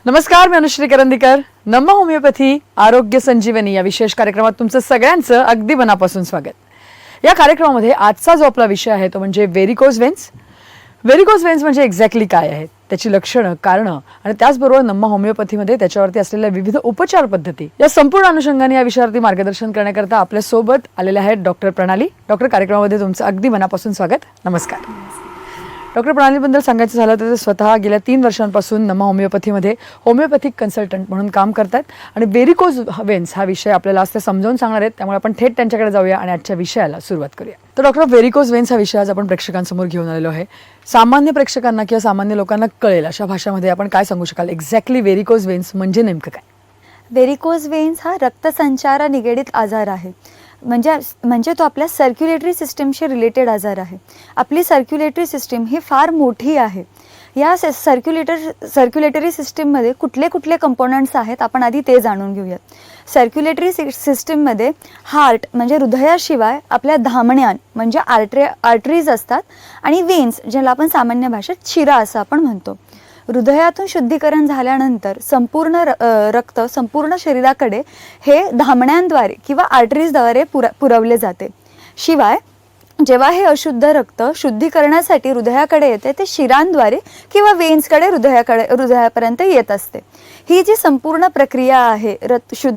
नमस्कार, मी अनुश्री करंदीकर. नम्मा होमिओपॅथी आरोग्य संजीवनी या विशेष कार्यक्रमात तुमचं सगळ्यांचं अगदी मनापासून स्वागत. या कार्यक्रमामध्ये आजचा जो आपला विषय आहे तो म्हणजे व्हेरिकोज व्हेन्स. व्हेरिकोज व्हेन्स म्हणजे एक्झॅक्टली काय आहेत, त्याची लक्षणं, कारणं आणि त्याचबरोबर नम्मा होमिओपॅथीमध्ये त्याच्यावरती असलेल्या विविध उपचार पद्धती, या संपूर्ण अनुषंगाने या विषयावरती मार्गदर्शन करण्याकरता आपल्या सोबत आलेले आहेत डॉक्टर प्रणाली. डॉक्टर, कार्यक्रमामध्ये तुमचं अगदी मनापासून स्वागत. नमस्कार. डॉक्टर प्रणालीबद्दल सांगायचं झालं तर ते स्वतः गेल्या 3 वर्षांपासून नम्मा होमिओपॅथीमध्ये होमिओपॅथिक कन्सल्टंट म्हणून काम करतात आणि व्हेरिकोज व्हेन्स हा विषय आपल्याला आज ते समजावून सांगणार आहेत. त्यामुळे आपण थेट त्यांच्याकडे जाऊया आणि आजच्या विषयाला सुरुवात करूया. तर डॉक्टर, व्हेरिकोज व्हेन्स हा विषय आज आपण प्रेक्षकांसमोर घेऊन आलेलो आहे. सामान्य प्रेक्षकांना किंवा सामान्य लोकांना कळेल अशा भाषेमध्ये आपण काय सांगू शकाल, एक्झॅक्टली व्हेरिकोज व्हेन्स म्हणजे नेमकं काय? व्हेरिकोज व्हेन्स हा रक्तसंचारा निगडीत आजार आहे. म्हणजे तो आपल्या सर्क्युलेटरी सिस्टीमशी रिलेटेड आजार आहे. आपली सर्क्युलेटरी सिस्टीम ही फार मोठी आहे. या सर्क्युलेटरी सिस्टीममध्ये कुठले कुठले कंपोनंट्स आहेत आपण आधी ते जाणून घेऊयात. सर्क्युलेटरी सिस्टीममध्ये हार्ट म्हणजे हृदयाशिवाय आपल्या धमन्या म्हणजे आर्टरीज असतात आणि वेन्स ज्याला आपण सामान्य भाषेत शिरा असं आपण म्हणतो. हृदयातून शुद्धीकरण झाल्यानंतर संपूर्ण रक्त संपूर्ण शरीराकडे हे धमन्यांद्वारे किंवा आर्टरीजद्वारे पुरवले जाते. शिवाय जेव्हा हे अशुद्ध रक्त शुद्धीकरणासाठी हृदयाकडे येते ते शिरांद्वारे किंवा वेन्सकडे हृदयापर्यंत येत असते. ही जी संपूर्ण प्रक्रिया आहे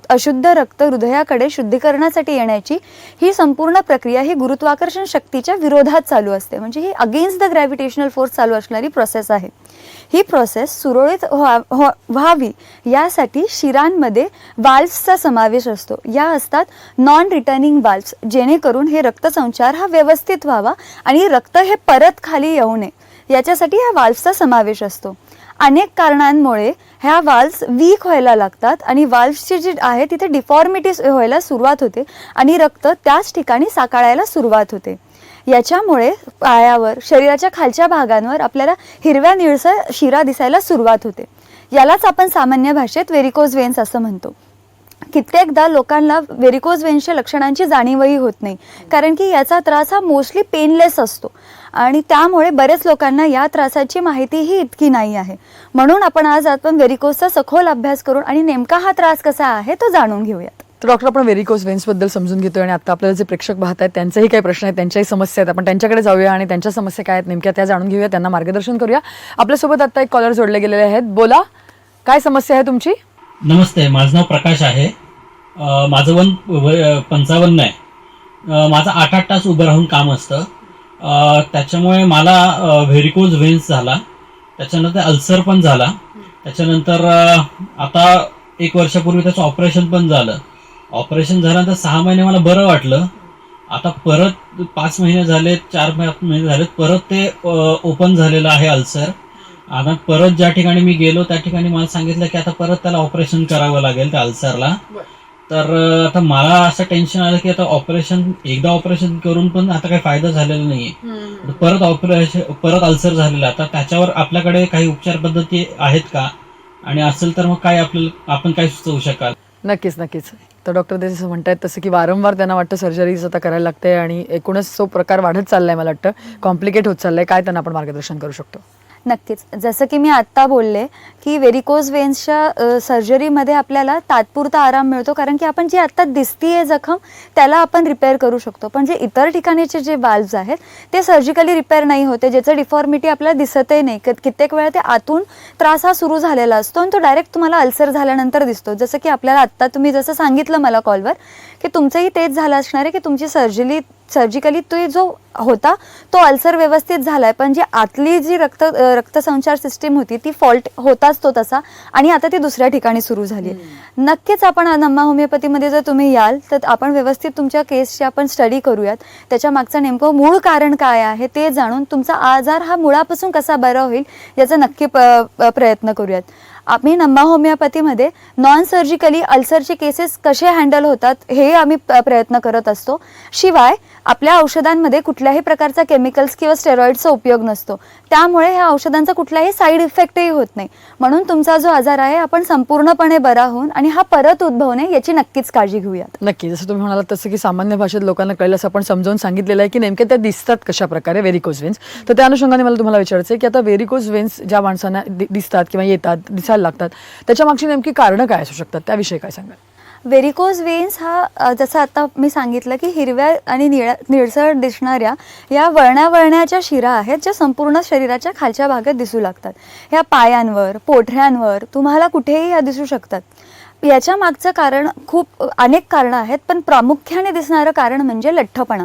अशुद्ध रक्त हृदयाकडे शुद्धीकरणासाठी येण्याची, ही संपूर्ण प्रक्रिया ही गुरुत्वाकर्षण शक्तीच्या विरोधात चालू असते. म्हणजे ही अगेन्स्ट द ग्रॅव्हिटेशनल फोर्स चालू असणारी प्रोसेस आहे. ही प्रोसेस सुरळीत व्हावी यासाठी शिरांमध्ये वाल्व्सचा समावेश असतो. या असतात नॉन रिटर्निंग वाल्व्स, जेणेकरून हे रक्तसंचार हा व्यवस्थित व्हावा आणि रक्त हे परत खाली येऊ नये याच्यासाठी ह्या वाल्व्सचा समावेश असतो. अनेक कारणांमुळे ह्या वाल्व्स वीक व्हायला लागतात आणि वाल्व्सची जी आहे तिथे डिफॉर्मिटीज व्हायला सुरुवात होते आणि रक्त त्याच ठिकाणी साकाळायला सुरुवात होते. याच्यामुळे पायावर, शरीराच्या खालच्या भागांवर आपल्याला हिरव्या निळसर शिरा दिसायला सुरुवात होते. यालाच आपण सामान्य भाषेत व्हेरिकोज व्हेन्स असं म्हणतो. कित्येकदा लोकांना व्हेरिकोज व्हेन्सच्या लक्षणांची जाणीवही होत नाही, कारण की याचा त्रास हा मोस्टली पेनलेस असतो आणि त्यामुळे बरेच लोकांना या त्रासाची माहितीही इतकी नाही आहे. म्हणून आपण व्हेरिकोजचा सखोल अभ्यास करून आणि नेमका हा त्रास कसा आहे तो जाणून घेऊयात. तर डॉक्टर, आपण व्हेरिकोज व्हेन्सबद्दल समजून घेतोय आणि आता आपल्याला जे प्रेक्षक पाहत आहेत त्यांचेही काही प्रश्न आहेत, त्यांच्याही समस्या आहेत. आपण त्यांच्याकडे जाऊया आणि त्यांच्या समस्या काय आहेत नेमक्या त्या जाणून घेऊया, त्यांना मार्गदर्शन करूया. आपल्यासोबत आता एक कॉलर जोडले गेलेले आहेत. बोला, काय समस्या आहे तुमची? नमस्ते, माझं नाव प्रकाश आहे. माझं वय 55 आहे. माझं 8 तास उभं राहून काम असतं. त्याच्यामुळे मला व्हेरिकोज व्हेन्स झाला, त्याच्यानंतर अल्सर पण झाला. त्याच्यानंतर आता 1 वर्षापूर्वी त्याचं ऑपरेशन पण झालं. ऑपरेशन झाल्यानंतर 6 महिने मला बरं वाटलं. आता परत 5 महिने झाले, 4 महिने झालेत, परत ते ओपन झालेलं आहे अल्सर. आता परत ज्या ठिकाणी मी गेलो त्या ठिकाणी मला सांगितलं की आता परत त्याला ऑपरेशन करावं लागेल त्या अल्सरला. तर आता मला असं टेन्शन आलं की आता एकदा ऑपरेशन करून पण आता काही फायदा झालेला नाहीये. परत अल्सर झालेला. आता त्याच्यावर आपल्याकडे काही उपचार पद्धती आहेत का, आणि असेल तर मग काय आपण काय सुचवू शकाल? नक्कीच. तर डॉक्टर जसं म्हणतायत तसं की वारंवार त्यांना वाटतं सर्जरीज आता करायला लागते आणि एकूणच तो प्रकार वाढत चाललाय, मला वाटतं कॉम्प्लिकेट होत चाललाय. काय त्यांना आपण मार्गदर्शन करू शकतो? नक्कीच. जसं की मी आत्ता बोलले की व्हेरिकोज व्हेन्सच्या सर्जरीमध्ये आपल्याला तात्पुरता आराम मिळतो, कारण की आपण जी आत्ता दिसतीये जखम त्याला आपण रिपेअर करू शकतो. पण जे इतर ठिकाणीचे जे वाल्व्स आहेत ते सर्जिकली रिपेअर नाही होते, ज्याचं डिफॉर्मिटी आपल्याला दिसतही नाही. कित्येक वेळा ते आतून त्रास हा सुरू झालेला असतो आणि तो डायरेक्ट तुम्हाला अल्सर झाल्यानंतर दिसतो. जसं की आपल्याला आत्ता तुम्ही जसं सांगितलं मला कॉलवर की तुमचंही तेच झालं असणार आहे की तुमची सर्जिकली तो जो होता तो अल्सर व्यवस्थित झालाय, पण जी आतली जी रक्तसंचार सिस्टीम होती ती फॉल्ट होताच तो तसा, आणि आता ती दुसऱ्या ठिकाणी सुरू झाली. नक्कीच आपण नम्मा होमिओपॅथीमध्ये जर तुम्ही याल तर आपण व्यवस्थित तुमच्या केसची आपण स्टडी करूयात. त्याच्या मागचं नेमकं मूळ कारण काय आहे ते जाणून तुमचा आजार हा मुळापासून कसा बरा होईल याचा नक्की प्रयत्न करूयात. आम्ही नम्मा होमिओपॅथीमध्ये नॉन सर्जिकली अल्सरचे केसेस कसे हँडल होतात हे आम्ही प्रयत्न करत असतो. शिवाय आपल्या औषधांमध्ये कुठल्याही प्रकारचा केमिकल्स किंवा स्टेरॉइडचा उपयोग नसतो, त्यामुळे ह्या औषधांचा कुठलाही साईड इफेक्टही होत नाही. म्हणून तुमचा जो आजार आहे आपण संपूर्णपणे बरा होऊन आणि हा परत उद्भवू नये याची नक्कीच काळजी घेऊयात. नक्की, जसं तुम्ही म्हणालात तसं की सामान्य भाषेत लोकांना कळलं असं आपण समजावून सांगितलेलं आहे की नेमके त्या दिसतात कशा प्रकारे व्हेरिकोज व्हेन्स. तर त्या अनुषंगाने मला तुम्हाला विचारायचं आहे की आता व्हेरिकोज व्हेन्स ज्या माणसांना दिसतात किंवा येतात, दिसायला लागतात, त्याच्या मागची नेमकी कारणं काय असू शकतात, त्याविषयी काय सांगाल? व्हेरिकोज वेन्स हा जसं आता मी सांगितलं की हिरव्या आणि निळसर दिसणाऱ्या या वळण्याच्या शिरा आहेत, ज्या संपूर्ण शरीराच्या खालच्या भागात दिसू लागतात. ह्या पायांवर, पोठऱ्यांवर तुम्हाला कुठेही ह्या दिसू शकतात. याच्या मागचं कारण अनेक कारणं आहेत, पण प्रामुख्याने दिसणारं कारण म्हणजे लठ्ठपणा.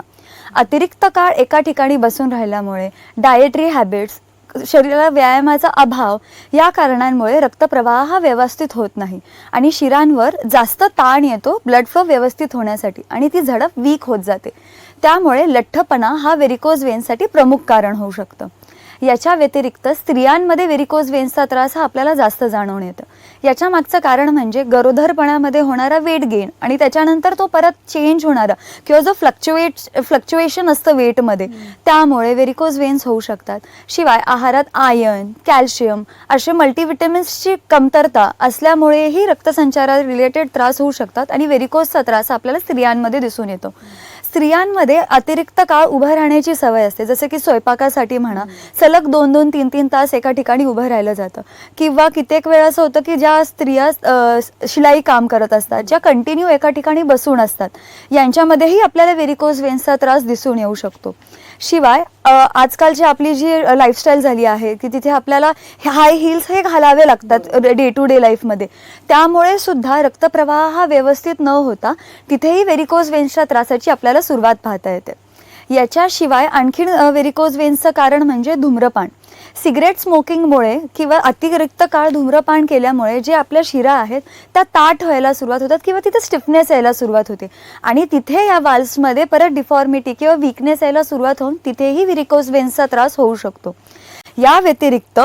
अतिरिक्त काळ एका ठिकाणी बसून राहिल्यामुळे, डाएटरी हॅबिट्स, शरीराला व्यायामाचा अभाव या कारणांमुळे रक्तप्रवाह हा व्यवस्थित होत नाही आणि शिरांवर जास्त ताण येतो ब्लड फ्लो व्यवस्थित होण्यासाठी आणि ती झडप वीक होत जाते. त्यामुळे लठ्ठपणा हा व्हेरिकोज वेन्ससाठी प्रमुख कारण होऊ शकतं. याच्या व्यतिरिक्त स्त्रियांमध्ये व्हेरिकोज वेन्सचा त्रास हा आपल्याला जास्त जाणवून येतं. याच्या मागचं कारण म्हणजे गरोदरपणामध्ये होणारा वेट गेन आणि त्याच्यानंतर तो परत चेंज होणारा किंवा जो फ्लक्च्युएशन असतं वेटमध्ये, त्यामुळे व्हेरिकोज वेन्स होऊ शकतात. शिवाय आहारात आयर्न, कॅल्शियम असे मल्टीव्हिटॅमिन्सची कमतरता असल्यामुळेही रक्तसंचारा रिलेटेड त्रास होऊ शकतात आणि व्हेरिकोजचा त्रास आपल्याला स्त्रियांमध्ये दिसून येतो. स्त्रियांमध्ये अतिरिक्त काळ उभं राहण्याची सवय असते, जसं की स्वयंपाकासाठी म्हणा, सलग 2-2, 3-3 तास एका ठिकाणी उभं राहिलं जातं. किंवा कित्येक वेळा असं होतं की ज्या स्त्रिया शिलाई काम करत असतात, ज्या कंटिन्यू एका ठिकाणी बसून असतात, यांच्यामध्येही आपल्याला व्हेरिकोज वेन्सचा त्रास दिसून येऊ शकतो. शिवाय आजकालची आपली जी लाईफस्टाईल झाली आहे की तिथे आपल्याला हाय हिल्स हे घालावे लागतात डे टू डे लाईफमध्ये, त्यामुळे सुद्धा रक्तप्रवाह हा व्यवस्थित न होता तिथेही व्हेरिकोज वेन्सच्या त्रासाची आपल्याला सुरुवात पाहता येते. याच्याशिवाय आणखीन व्हेरिकोज वेन्सचं कारण म्हणजे धूम्रपान. सिगरेट स्मोकिंगमुळे किंवा अतिरिक्त काळ धूम्रपान केल्यामुळे जे आपल्या शिरा आहेत त्या ताठ व्हायला सुरुवात होतात किंवा तिथे स्टिफनेस यायला सुरुवात होते आणि तिथे या वाल्व्समध्ये परत डिफॉर्मिटी किंवा वीकनेस यायला सुरुवात होऊन तिथेही व्हेरिकोज वेन्सचा त्रास होऊ शकतो. या व्यतिरिक्त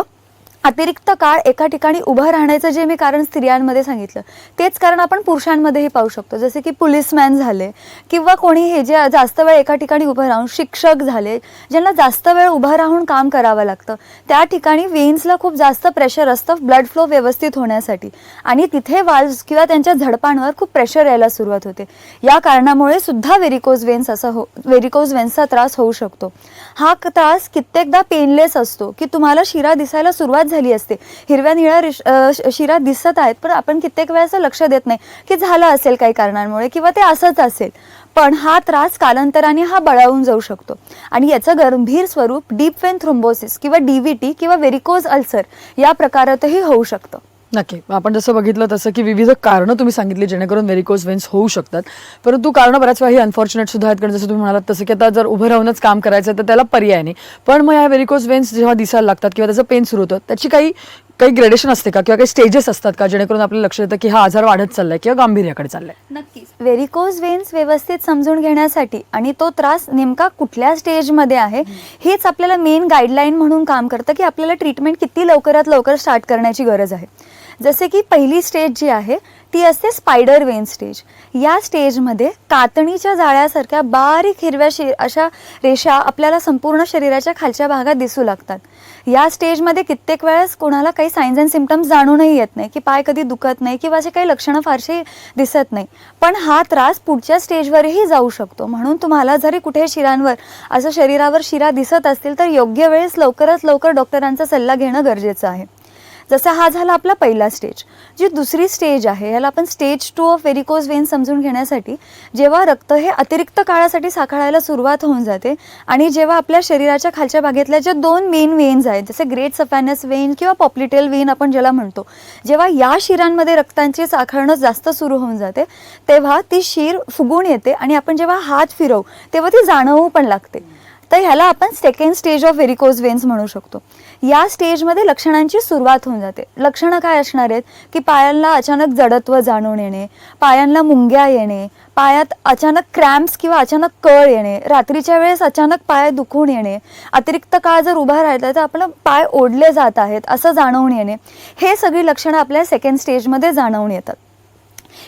अतिरिक्त काळ एका ठिकाणी उभं राहण्याचं जे मी कारण स्त्रियांमध्ये सांगितलं, तेच कारण आपण पुरुषांमध्येही पाहू शकतो. जसे की पोलिसमॅन झाले किंवा कोणी हे जे जास्त वेळ एका ठिकाणी उभं राहून, शिक्षक झाले ज्यांना जास्त वेळ उभं राहून काम करावं लागतं, त्या ठिकाणी वेन्सला खूप जास्त प्रेशर असतं ब्लड फ्लो व्यवस्थित होण्यासाठी आणि तिथे वाल्व्स किंवा त्यांच्या झडपांवर खूप प्रेशर यायला सुरुवात होते. या कारणामुळे सुद्धा व्हेरिकोज वेन्सचा त्रास होऊ शकतो. हा त्रास कित्येकदा पेनलेस असतो की तुम्हाला शिरा दिसायला सुरुवात झाली असते, हिरव्या निळ्या शिरा दिसत आहेत, पण आपण कित्येक वेळा असं लक्ष देत नाही की झालं असेल काही कारणांमुळे किंवा ते असंच असेल. पण हा त्रास कालांतराने हा बळावून जाऊ शकतो आणि याचं गंभीर स्वरूप डीप वेन थ्रोम्बोसिस किंवा डीव्हीटी किंवा व्हेरिकोज अल्सर या प्रकारातही होऊ शकतं. नक्की. आपण जसं बघितलं तसं की विविध कारणं तुम्ही सांगितली जेणेकरून व्हेरिकोज वेन्स होऊ शकतात, परंतु कारणं बऱ्याच वेळा ही अनफॉर्च्युनेट सुद्धा आहेत. कारण जसं तुम्ही म्हणालात तसं की आता जर उभं राहूनच काम करायचं तर त्याला पर्याय नाही. पण मग या व्हेरिकोज वेन्स जेव्हा दिसायला लागतात किंवा त्याचं पेन सुरू होतं, त्याची काही ग्रेडेशन असते का किंवा काही स्टेजेस असतात का जेणेकरून आपल्याला लक्ष येतं की हा आजार वाढत चाललाय किंवा गांभीर्याकडे चाललाय? नक्कीच. व्हेरिकोज वेन्स व्यवस्थित समजून घेण्यासाठी आणि तो त्रास नेमका कुठल्या स्टेजमध्ये आहे हेच आपल्याला मेन गाईडलाईन म्हणून काम करतं की आपल्याला ट्रीटमेंट किती लवकरात लवकर स्टार्ट करण्याची गरज आहे. जसे की पहिली स्टेज जी आहे ती असते स्पायडर वेन स्टेज. या स्टेजमध्ये कातणीच्या जाळ्यासारख्या बारीक हिरव्या अशा रेषा आपल्याला संपूर्ण शरीराच्या खालच्या भागात दिसू लागतात. या स्टेजमध्ये कित्येक वेळेस कोणाला काही सायन्स अँड सिम्पटम्स जाणूनही येत नाही की पाय कधी दुखत नाही किंवा असे काही लक्षणं फारशी दिसत नाही, पण हा त्रास पुढच्या स्टेजवरही जाऊ शकतो. म्हणून तुम्हाला जरी कुठे शिरांवर असं शरीरावर शिरा दिसत असतील तर योग्य वेळेस लवकरात लवकर डॉक्टरांचा सल्ला घेणं गरजेचं आहे. जसा हा झाला आपला पहिला स्टेज. जी दुसरी स्टेज आहे याला आपण स्टेज 2 ऑफ व्हेरिकोज वेन समजून घेण्यासाठी, जेव्हा रक्त हे अतिरिक्त काळासाठी साखळायला सुरुवात होऊन जाते आणि जेव्हा आपल्या शरीराच्या खालच्या भागातल्या ज्या 2 मेन वेन्स आहेत जसे ग्रेट सफॅनस वेन किंवा पॉप्लिटेल वेन आपण ज्याला म्हणतो, जेव्हा या शिरांमध्ये रक्तांची साखळणं जास्त सुरू होऊन जाते तेव्हा ती शीर फुगून येते आणि आपण जेव्हा हात फिरवू तेव्हा ती जाणवू पण लागते. तर ह्याला आपण second stage of varicose veins म्हणू शकतो. या स्टेजमध्ये लक्षणांची सुरुवात होऊन जाते. लक्षणं काय असणार आहेत की पायांना अचानक जडत्व जाणून येणे, पायांना मुंग्या येणे, पायात अचानक क्रॅम्प्स किंवा अचानक कळ येणे, रात्रीच्या वेळेस अचानक पाय दुखून येणे, अतिरिक्त काळ जर उभा राहिला तर आपलं पाय ओढले जात आहेत असं जाणवून येणे, हे सगळी लक्षणं आपल्या सेकंड स्टेजमध्ये जाणवून येतात.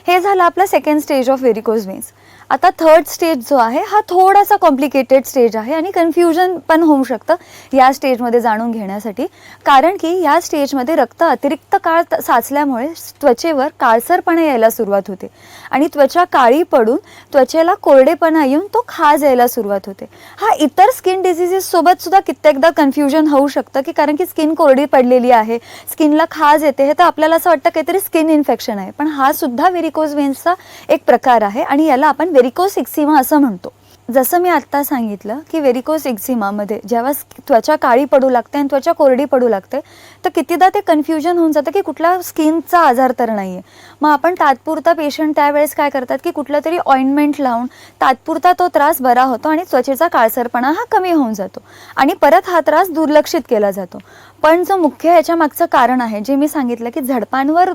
हे झालं आपलं second stage of varicose veins. आता थर्ड स्टेज जो आहे हा थोडासा कॉम्प्लिकेटेड स्टेज आहे आणि कन्फ्युजन पण होऊ शकतं या स्टेजमध्ये जाणून घेण्यासाठी, कारण की या स्टेजमध्ये रक्त अतिरिक्त काळ साचल्यामुळे त्वचेवर काळसरपणा यायला सुरुवात होते आणि त्वचा काळी पडून त्वचेला कोरडेपणा येऊन तो खाज यायला सुरुवात होते. हा इतर स्किन डिझिजेस सोबत सुद्धा कित्येकदा कन्फ्युजन होऊ शकतं की कारण की स्किन कोरडी पडलेली आहे, स्किनला खाज येते, हे तर आपल्याला असं वाटतं काहीतरी स्किन इन्फेक्शन आहे, पण हा सुद्धा व्हेरिकोज वेन्सचा एक प्रकार आहे आणि याला आपण व्हेरिकोज एक्झिमा असं म्हणतो. जसं मी आत्ता सांगितलं की व्हेरिकोज एक्झिमामध्ये जेव्हा त्वचा काळी पडू लागते आणि त्वचा कोरडी पडू लागते तर कितीदा ते कन्फ्युजन होऊन जातं की कुठला स्किनचा आजार तर नाही आहे. मग आपण तात्पुरता पेशंट त्यावेळेस काय करतात की कुठलं तरी ऑइंटमेंट लावून तात्पुरता तो त्रास बरा होतो आणि त्वचेचा काळसरपणा हा कमी होऊन जातो आणि परत हा त्रास दुर्लक्षित केला जातो. पण जो मुख्य याच्या मागचं कारण आहे जे मी सांगितलं की झडपांवर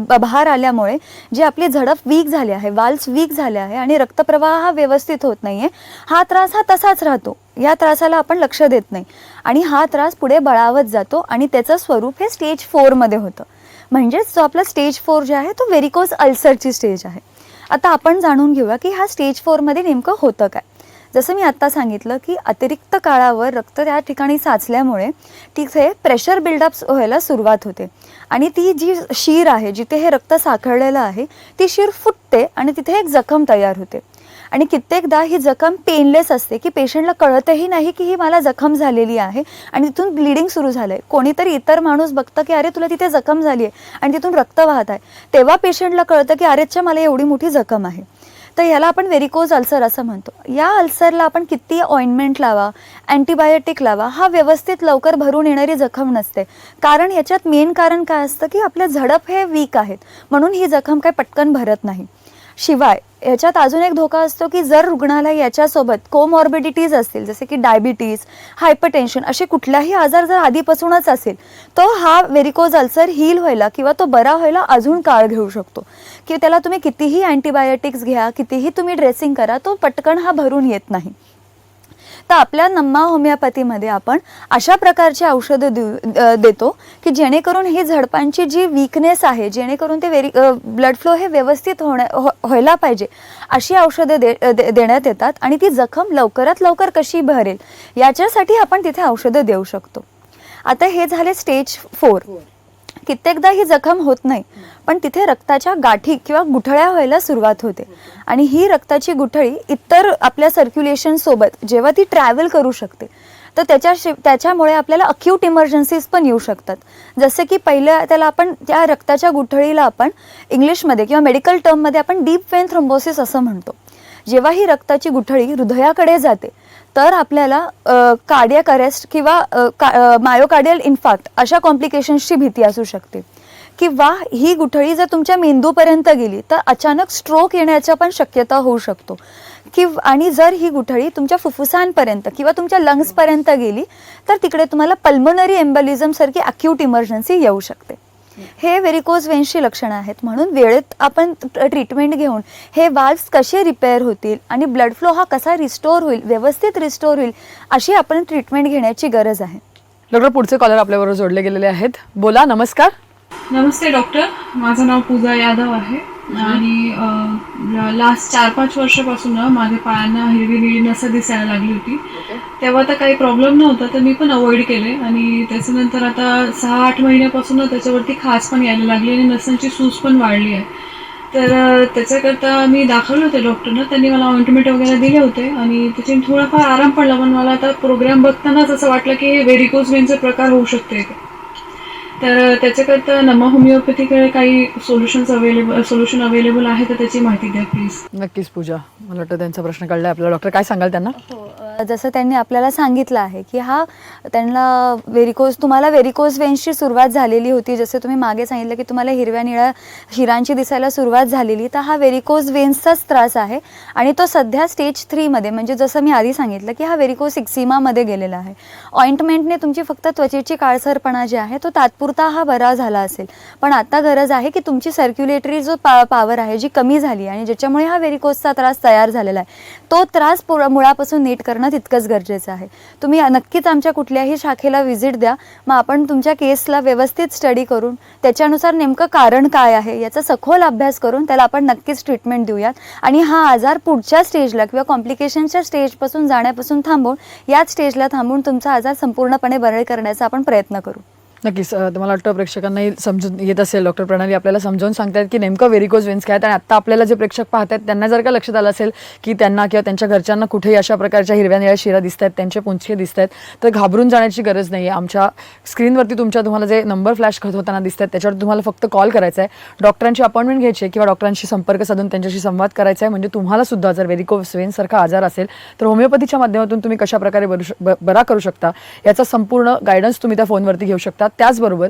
भार आल्यामुळे जी आपली झडप वीक झाली आहे, वाल्व्स वीक झाले आहे आणि रक्तप्रवाह हा व्यवस्थित होत नाही आहे, हा त्रास हा तसाच राहतो. या त्रासाला आपण लक्ष देत नाही आणि हा त्रास पुढे बळावत जातो आणि त्याचं स्वरूप हे स्टेज 4 मध्ये होतं. म्हणजेच जो आपला स्टेज 4 जे आहे तो व्हेरिकोज अल्सरची स्टेज आहे. आता आपण जाणून घेऊया की हा स्टेज 4 मध्ये नेमकं होतं काय. जसं मी आत्ता सांगितलं की अतिरिक्त काळावर रक्त त्या ठिकाणी साचल्यामुळे तिथे प्रेशर बिल्डअप व्हायला सुरुवात होते आणि ती जी शीर आहे जिथे हे रक्त साखळलेलं आहे ती शीर फुटते आणि तिथे एक जखम तयार होते आणि कित्येकदा ही जखम पेनलेस असते की पेशंटला कळतही नाही की ही मला जखम झालेली आहे आणि तिथून ब्लिडिंग सुरू झालं आहे. कोणीतरी इतर माणूस बघतं की अरे तुला तिथे जखम झाली आहे आणि तिथून रक्त वाहत आहे, तेव्हा पेशंटला कळतं की अरेच्या मला एवढी मोठी जखम आहे. तर याला आपण व्हेरिकोज अल्सर असं म्हणतो. या अल्सरला आपण किती ऑइंटमेंट लावा, अँटीबायोटिक लावा, हा व्यवस्थित लवकर भरून येणारी जखम नसते. कारण याच्यात मेन कारण काय असतं की आपल्या झडप हे वीक आहेत म्हणून ही जखम काय पटकन भरत नाही. शिवाय याच्यात अजून एक धोका असतो की जर रुग्णाला याच्यासोबत कोमॉर्बिडिटीज असतील जसे की डायबिटीज, हायपरटेन्शन असे कुठलाही आजार जर आधीपासूनच असेल तो हा व्हेरिकोज अल्सर हील व्हायला किंवा तो बरा व्हायला अजून काळ घेऊ शकतो की त्याला तुम्ही कितीही अँटीबायोटिक्स घ्या, कितीही तुम्ही ड्रेसिंग करा, तो पटकन हा भरून येत नाही. तर आपल्या नम्मा होमिओपॅथीमध्ये आपण अशा प्रकारची औषधं देतो की जेणेकरून ही झडपांची जी वीकनेस आहे, जेणेकरून ते ब्लड फ्लो हे व्यवस्थित व्हायला पाहिजे अशी औषधं देण्यात येतात आणि ती जखम लवकरात लवकर कशी भरेल याच्यासाठी आपण तिथे औषधं देऊ शकतो. आता हे झाले स्टेज 4. कित्येकदा ही जखम होत नाही पण तिथे रक्ताच्या गाठी किंवा गुठळ्या व्हायला सुरुवात होते आणि ही रक्ताची गुठळी इतर आपल्या सर्क्युलेशन सोबत जेव्हा ती ट्रॅव्हल करू शकते तर त्याच्यामुळे आपल्याला अक्यूट इमर्जन्सीज पण येऊ शकतात. जसे की पहिल्या त्याला आपण त्या रक्ताच्या गुठळीला आपण इंग्लिशमध्ये किंवा मेडिकल टर्ममध्ये आपण डीप वेन थ्रोम्बोसिस असं म्हणतो. जेव्हा ही रक्ताची गुठळी हृदयाकडे जाते तर आपल्याला कार्डियक अरेस्ट किंवा मायोकार्डियल इन्फार्क्ट अशा कॉम्प्लिकेशन्सची भीती असू शकते किंवा ही गुठळी जर तुमच्या मेंदूपर्यंत गेली तर अचानक स्ट्रोक येण्याच्या पण शक्यता होऊ शकतो आणि जर ही गुठळी तुमच्या फुफ्फुसांपर्यंत किंवा तुमच्या लंग्सपर्यंत गेली तर तिकडे तुम्हाला पल्मोनरी एम्बोलिझम सारखी अक्यूट इमर्जन्सी येऊ शकते. हे व्हेरिकोज वेन्सची लक्षणं आहेत. म्हणून वेळेत आपण ट्रीटमेंट घेऊन हे वाल्व्स कसे रिपेअर होतील आणि ब्लड फ्लो हा कसा रिस्टोर होईल, व्यवस्थित रिस्टोर होईल अशी आपण ट्रीटमेंट घेण्याची गरज आहे. डॉक्टर पुढचे कॉलर आपल्याबरोबर जोडले गेलेले आहेत. बोला. नमस्कार. नमस्ते डॉक्टर, माझं नाव पूजा यादव आहे आणि लास्ट 4-5 वर्षापासून माझ्या पायांना हिरवी हिरवी नसं दिसायला लागली होती. तेव्हा तर काही प्रॉब्लेम नव्हता तर मी पण अवॉइड केले आणि त्याच्यानंतर आता 6-8 महिन्यापासून त्याच्यावरती खाज पण यायला लागली आणि नसांची सूज पण वाढली आहे. तर त्याच्याकरता मी दाखवले होते डॉक्टरना, त्यांनी मला ऑइंटमेंट वगैरे दिले होते आणि त्याच्याने थोडाफार आराम पडला. पण मला आता प्रोग्राम बघतानाच असं वाटलं की हे व्हेरिकोज वेनचे प्रकार होऊ शकते. तर त्याच्याकरता नम्मा होमिओपॅथीकडे काही सोल्युशन अवेलेबल आहे तर त्याची माहिती द्या प्लीज. नक्कीच पूजा, मला वाटतं त्यांचा प्रश्न कळला आपल्याला. डॉक्टर काय सांगाल त्यांना? जसं त्यांनी आपल्याला सांगितलं आहे की हा त्यांना तुम्हाला व्हेरिकोज वेन्सची सुरुवात झालेली होती. जसं तुम्ही मागे सांगितलं की तुम्हाला हिरव्या निळ्या शिरांची दिसायला सुरुवात झालेली, तर हा व्हेरिकोज वेन्सचाच त्रास आहे आणि तो सध्या स्टेज 3 मध्ये म्हणजे जसं मी आधी सांगितलं की हा व्हेरिकोज एक्झिमामध्ये गेलेला आहे. ऑइंटमेंटने तुमची फक्त त्वचेची काळसरपणा जे आहे तो तात्पुरता हा बरा झाला असेल, पण आता गरज आहे की तुमची सर्क्युलेटरी जो पॉवर आहे जी कमी झाली आणि ज्याच्यामुळे हा व्हेरिकोजचा त्रास तयार झालेला आहे तो त्रास मुळापासून नीट करणं तितकंच गरजेचं आहे. तुम्ही नक्कीच आमच्या कुठल्याही शाखेला व्हिजिट द्या. मग आपण तुमच्या केसला व्यवस्थित स्टडी करून त्याच्यानुसार नेमकं कारण काय आहे याचा सखोल अभ्यास करून त्याला आपण नक्कीच ट्रीटमेंट देऊयात आणि हा आजार पुढच्या स्टेजला किंवा कॉम्प्लिकेशनच्या स्टेजपासून जाण्यापासून थांबवून याच स्टेजला थांबवून तुमचा आजार संपूर्णपणे बरे करण्याचा आपण प्रयत्न करू. नक्कीच तुम्हाला वाटतं प्रेक्षकांनाही समजून येत असेल, डॉक्टर प्रणाली आपल्याला समजावून सांगतात की नेमकं व्हेरिकोज वेन्स काय आहेत. आणि आत्ता आपल्याला जे प्रेक्षक पाहत आहेत त्यांना जर का लक्षात आलं असेल की त्यांना किंवा त्यांच्या घरच्यांना कुठेही अशा प्रकारच्या हिरव्या निळ्या शिरा दिसत आहेत, त्यांचे पुंजके दिसत आहेत, तर घाबरून जाण्याची गरज नाही आहे. आमच्या स्क्रीनवरती तुम्हाला जे नंबर फ्लॅश करत होताना दिसत आहेत त्याच्यावर तुम्हाला फक्त कॉल करायचा आहे, डॉक्टरांची अपॉइंटमेंट घ्यायची आहे किंवा डॉक्टरांशी संपर्क साधून त्यांच्याशी संवाद करायचा आहे. म्हणजे तुम्हाला सुद्धा जर व्हेरिकोज वेन्ससारखा आजार असेल तर होमिओपॅथीच्या माध्यमातून तुम्ही कशाप्रकारे बरा करू शकता याचा संपूर्ण गायडन्स तुम्ही त्या फोनवरती घेऊ शकता. त्याचबरोबर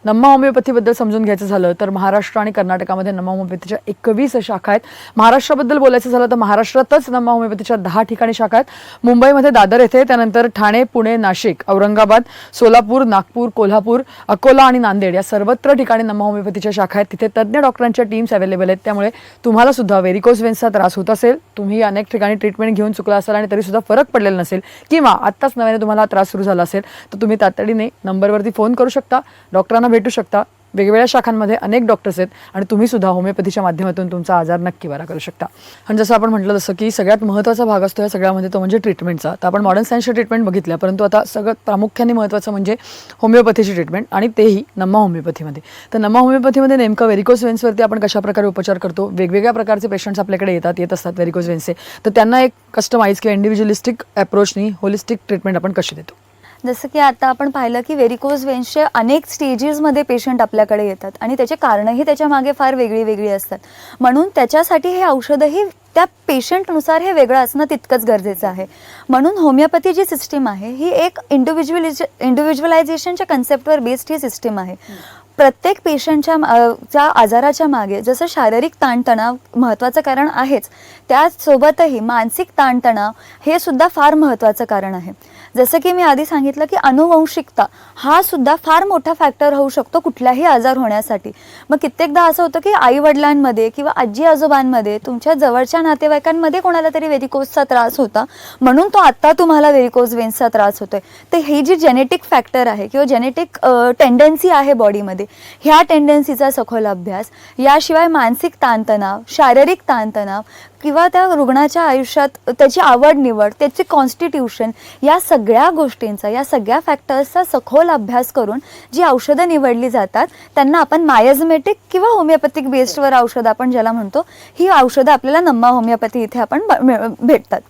नम्मा होमिओपॅथीबद्दल समजून घ्यायचं झालं तर महाराष्ट्र आणि कर्नाटकामध्ये नम्मा होमिओपॅथीच्या 21 शाखा आहेत. महाराष्ट्राबद्दल बोलायचं झालं तर महाराष्ट्रातच नम्मा होमिओपॅथीच्या 10 ठिकाणी शाखा आहेत. मुंबईमध्ये दादर येथे, त्यानंतर ठाणे, पुणे, नाशिक, औरंगाबाद, सोलापूर, नागपूर, कोल्हापूर, अकोला आणि नांदेड या सर्वत्र ठिकाणी नम्मा होमिओपॅथीच्या शाखा आहेत. तिथे तज्ज्ञ डॉक्टरांच्या टीम्स अवेलेबल आहेत. त्यामुळे तुम्हाला सुद्धा व्हेरिकोज वेन्सचा त्रास होत असेल, तुम्ही अनेक ठिकाणी ट्रीटमेंट घेऊन चुकला असाल आणि तरी सुद्धा फरक पडलेला नसेल किंवा आत्ताच नव्याने तुम्हाला हा त्रास सुरू झाला असेल तर तुम्ही तातडीने नंबरवरती फोन करू शकता, डॉक्टरांना भेटू शकता. वेगवेगळ्या शाखांमध्ये अनेक डॉक्टर्स आहेत आणि तुम्ही सुद्धा होमिओपॅथीच्या माध्यमातून तुमचा आजार नक्की बरा करू शकता. आणि जसं आपण म्हटलं जसं की सगळ्यात महत्त्वाचा भाग असतो या सगळ्यामध्ये तो म्हणजे ट्रीटमेंटचा. तर आपण मॉडर्न सायन्सच्या ट्रीटमेंट बघितल्या, परंतु आता सगळ्यात प्रामुख्याने महत्त्वाचं म्हणजे होमिओपॅथीची ट्रीटमेंट आणि तेही नम्मा होमिओपॅथीमध्ये. तर नम्मा होमिओपॅथीमध्ये नेमकं व्हेरिकोज वेन्सवरती आपण कशाप्रकारे उपचार करतो. वेगवेगळ्या प्रकारचे पेशंट्स आपल्याकडे येत असतात व्हेरिकोज वेन्सचे, तर त्यांना एक कस्टमाइज किंवा इंडिव्हिज्युअलिस्टिक अप्रोचनी होलिस्टिक ट्रीटमेंट आपण कशी देतो. जसं की आता आपण पाहिलं की व्हेरिकोज वेन्सचे अनेक स्टेजेसमध्ये पेशंट आपल्याकडे येतात आणि त्याचे कारणंही त्याच्या मागे फार वेगळी वेगळी असतात. म्हणून त्याच्यासाठी हे औषधही त्या पेशंटनुसार हे वेगळं असणं तितकंच गरजेचं आहे. म्हणून होमिओपॅथी जी सिस्टीम आहे ही एक इंडिव्हिज्युअलायझेशनच्या कन्सेप्टवर बेस्ड ही सिस्टीम आहे. प्रत्येक पेशंटच्या आजाराच्या मागे जसं शारीरिक ताणतणाव महत्त्वाचं कारण आहेच, त्यासोबतही मानसिक ताणतणाव हे सुद्धा फार महत्त्वाचं कारण आहे. जसं की मी आधी सांगितलं की अनुवंशिकता हा सुद्धा फार मोठा फॅक्टर होऊ शकतो कुठलाही आजार होण्यासाठी. मग कित्येकदा असं होतं की आईवडिलांमध्ये किंवा आजी आजोबांमध्ये तुमच्या जवळच्या नातेवाईकांमध्ये कोणाला तरी व्हेरिकोजचा त्रास होता म्हणून तो आत्ता तुम्हाला व्हेरिकोज वेन्सचा त्रास होतोय. तर ही जी जेनेटिक फॅक्टर आहे किंवा जेनेटिक टेंडन्सी आहे बॉडीमध्ये, ह्या टेंडन्सीचा सखोल अभ्यास, याशिवाय मानसिक ताणतणाव, शारीरिक ताणतणाव किंवा त्या रुग्णाच्या आयुष्यात त्याची आवड निवड, त्याची कॉन्स्टिट्यूशन, या सगळ्या गोष्टींचा, या सगळ्या फॅक्टर्सचा सखोल अभ्यास करून जी औषधं निवडली जातात त्यांना आपण मायझमेटिक किंवा होमिओपॅथिक बेस्डवर औषधं आपण ज्याला म्हणतो, ही औषधं आपल्याला नम्मा होमिओपॅथी इथे आपण भेटतात.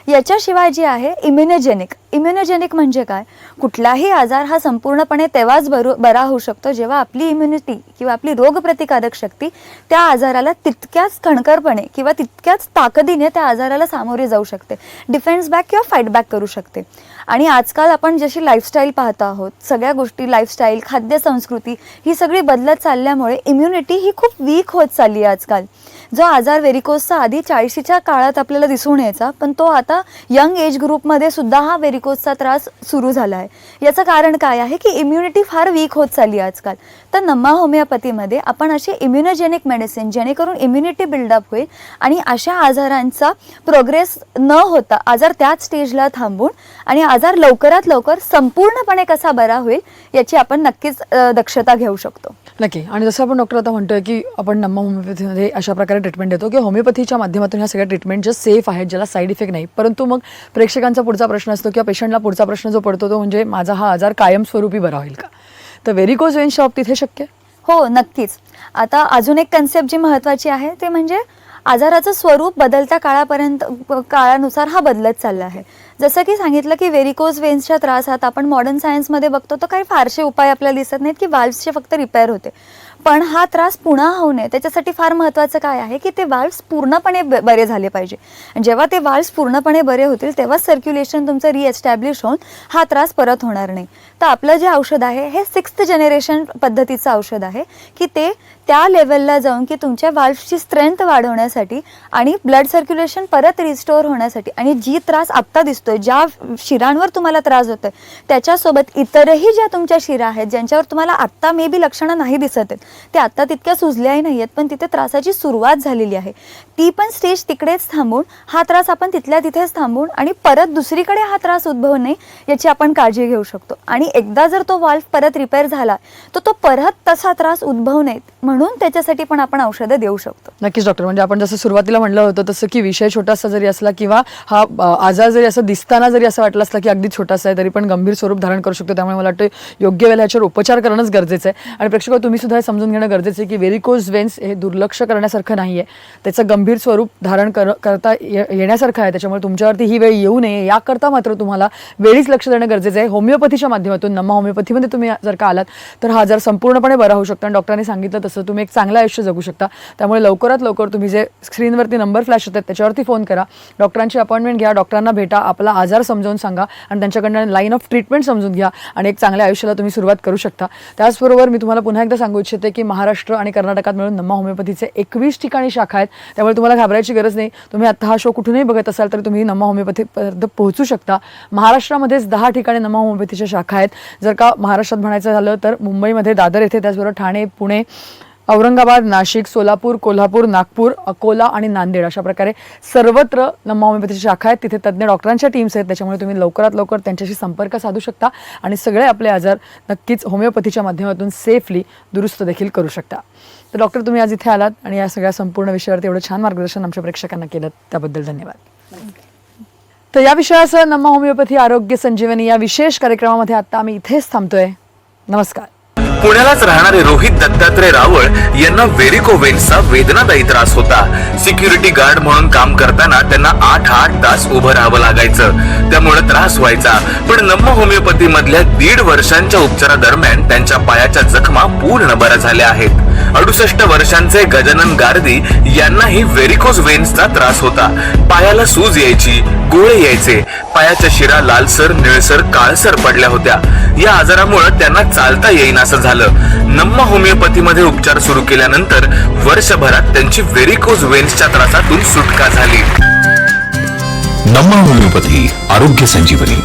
याच्याशिवाय जी आहे इम्युनोजेनिक म्हणजे काय, कुठलाही आजार हा संपूर्णपणे तेव्हाच बरा होऊ शकतो जेव्हा आपली इम्युनिटी किंवा आपली रोगप्रतिकारक शक्ती त्या आजाराला तितक्याच खणखरपणे किंवा तितक्याच ताकदीने त्या आजाराला सामोरे जाऊ शकते, डिफेन्स बॅक किंवा फाईट बॅक करू शकते. आणि आजकाल आपण जशी लाईफस्टाईल पाहत आहोत, सगळ्या गोष्टी लाईफस्टाईल, खाद्य संस्कृती ही सगळी बदलत चालल्यामुळे इम्युनिटी ही खूप वीक होत चालली आहे आजकाल. जो आजार व्हेरिकोजचा आधी 40च्या काळात आपल्याला दिसून यायचा, पण तो आता यंग एज ग्रुपमध्ये सुद्धा हा व्हेरिकोजचा त्रास सुरू झाला आहे. याचं कारण काय आहे की इम्युनिटी फार वीक होत चालली आहे आजकाल. तर नम्मा होमिओपॅथीमध्ये आपण अशी इम्युनोजेनिक मेडिसिन जेणेकरून इम्युनिटी बिल्डअप होईल आणि अशा आजारांचा प्रोग्रेस न होता आजार त्याच स्टेजला थांबून आणि आजार लवकरात लवकर संपूर्णपणे कसा बरा होईल याची आपण नक्कीच दक्षता घेऊ शकतो. नक्की. आणि जसं आपण डॉक्टर आता म्हणतोय की आपण नम्मा होमिओपॅथीमध्ये अशा प्रकारे ट्रीटमेंट देतो की होमिओपॅथीच्या माध्यमातून ह्या सगळ्या ट्रीटमेंट जे सेफ आहेत, ज्याला साईड इफेक्ट नाही. परंतु मग प्रेक्षकांचा पुढचा प्रश्न असतो किंवा पेशंटला पुढचा प्रश्न जो पडतो तो म्हणजे माझा हा आजार कायमस्वरूपी बरा होईल का. तर व्हेरिकोज वेन्सच्या बाबतीत हे शक्य? हो, नक्कीच. आता अजून एक कन्सेप्ट जी महत्त्वाची आहे ते म्हणजे आजाराचं स्वरूप बदलत्या काळानुसार हा बदलत चालला आहे. जसं की सांगितलं की व्हेरिकोज वेन्सच्या त्रासात आपण मॉडर्न सायन्समध्ये बघतो तर काही फारसे उपाय आपल्याला दिसत नाहीत की वाल्व्सचे फक्त रिपेअर होते. पण हा त्रास पुन्हा होऊ नये त्याच्यासाठी फार महत्त्वाचं काय आहे की ते वाल्व्स पूर्णपणे बरे झाले पाहिजे. जेव्हा ते वाल्व्स पूर्णपणे बरे होतील तेव्हा सर्क्युलेशन तुमचं रिएस्टॅब्लिश होऊन हा त्रास परत होणार नाही. तर आपलं जे औषध आहे हे 6th जनरेशन पद्धतीचं औषध आहे की ते त्या लेवलला जाऊन की तुमच्या वाल्व्सची स्ट्रेंथ वाढवण्यासाठी आणि ब्लड सर्क्युलेशन परत रिस्टोअर होण्यासाठी आणि जी त्रास आत्ता दिसतो होतोय, ज्या शिरांवर तुम्हाला त्रास होतोय त्याच्यासोबत इतरही ज्या तुमच्या शिरा आहेत ज्यांच्यावर तुम्हाला आत्ता मे बी लक्षणं नाही दिसत आहेत, ते आत्ता तितक्या सुजल्याही नाही आहेत, पण तिथे त्रासाची सुरुवात झालेली आहे, ती पण स्टेज तिकडेच थांबून हा त्रास आपण तिथल्या तिथेच थांबून आणि परत दुसरीकडे हा त्रास उद्भवू नये याची आपण काळजी घेऊ शकतो. आणि एकदा जर तो वाल्व परत रिपेअर झाला तर तो परत तसा त्रास उद्भवू नये म्हणून त्याच्यासाठी पण आपण औषधं देऊ शकतो. नक्कीच डॉक्टर, म्हणजे आपण जसं सुरुवातीला म्हणलं होतं तसं की विषय छोटासा जरी असला किंवा हा आजार जरी असं दिसताना जरी असं वाटलं असलं की अगदी छोटासा आहे तरी पण गंभीर स्वरूप धारण करू शकतो. त्यामुळे मला वाटतं योग्य वेळेला ह्याच्यावर उपचार करणंच गरजेचं आहे. आणि प्रेक्षक तुम्ही सुद्धा हे समजून घेणं गरजेचं आहे की व्हेरिकोज वेन्स हे दुर्लक्ष करण्यासारखं नाही आहे, त्याचं गंभीर स्वरूप धारण करता येण्यासारखं आहे. त्याच्यामुळे तुमच्यावरती ही वेळ येऊ नये याकरता मात्र तुम्हाला वेळीच लक्ष देणं गरजेचं आहे. होमिओपॅथीच्या माध्यमातून नमा होमिओपॅथीमध्ये तुम्ही जर का आलात तर हा आजार संपूर्णपणे बरा होऊ शकतो आणि डॉक्टरांनी सांगितलं तसं तुम्ही एक चांगलं आयुष्य जगू शकता. त्यामुळे लवकरात लवकर तुम्ही जे स्क्रीनवरती नंबर फ्लॅश होतात त्याच्यावरती फोन करा, डॉक्टरांची अपॉइंटमेंट घ्या, डॉक्टरांना भेटा, आपला आजार समजावून सांगा आणि त्यांच्याकडनं लाईन ऑफ ट्रीटमेंट समजून घ्या आणि एक चांगल्या आयुष्याला तुम्ही सुरुवात करू शकता. त्याचबरोबर मी तुम्हाला पुन्हा एकदा सांगू इच्छिते की महाराष्ट्र आणि कर्नाटकात मिळून नमा होमिओपॅथीचे 21 ठिकाणी शाखा आहेत. त्यामुळे तुम्हाला घाबरायची गरज नाही. तुम्ही आता हा शो कुठूनही बघत असाल तर तुम्ही नमा होमिओपॅथीपर्यंत पोहोचू शकता. महाराष्ट्रामध्येच 10 ठिकाणी नमा होमिओपॅथीच्या शाखा आहेत. जर का महाराष्ट्रात म्हणायचं झालं तर मुंबईमध्ये दादर येथे, त्याचबरोबर ठाणे, पुणे, औरंगाबाद, नाशिक, सोलापूर, कोल्हापूर, नागपूर, अकोला आणि नांदेड अशा प्रकारे सर्वत्र नमा होमिओपॅथीच्या शाखा आहेत. तिथे तज्ज्ञ डॉक्टरांच्या टीम्स आहेत. त्याच्यामुळे तुम्ही लवकरात लवकर त्यांच्याशी संपर्क साधू शकता आणि सगळे आपले आजार नक्कीच होमिओपॅथीच्या माध्यमातून सेफली दुरुस्त देखील करू शकता. तर डॉक्टर तुम्ही आज इथे आलात आणि या सगळ्या संपूर्ण विषयावरती एवढं छान मार्गदर्शन आमच्या प्रेक्षकांना केलं त्याबद्दल धन्यवाद. तर या विषयासह नमा होमिओपॅथी आरोग्य संजीवनी या विशेष कार्यक्रमामध्ये आता आम्ही इथेच थांबतोय. नमस्कार. पुण्यालाच राहणारे रोहित दत्तात्रय रावळ यांना व्हेरिकोवेन्सचा वेदनादायी त्रास होता. सिक्युरिटी गार्ड म्हणून काम करताना त्यांना 8 तास उभं राहावं लागायचं, त्यामुळे त्रास व्हायचा. पण नमा होमिओपॅथी मधल्या 1.5 वर्षांच्या उपचारादरम्यान त्यांच्या पायाच्या जखमा पूर्ण बऱ्या झाल्या आहेत. 68 वर्षांचे गजानन गारदी यांनाही व्हेरिकोज वेन्सचा त्रास होता. पायाला सूज यायची, गोळे यायचे, पायाच्या शिरा लालसर, निळसर, काळसर पडल्या होत्या. या आजारामुळे त्यांना चालता येईनासं झालं. नमा होमिओपॅथी मध्ये उपचार सुरू केल्यानंतर वर्षभरात त्यांची व्हेरिकोज वेन्सच्या त्रासातून सुटका झाली. नमा होमिओपॅथी आरोग्य संजीवनी.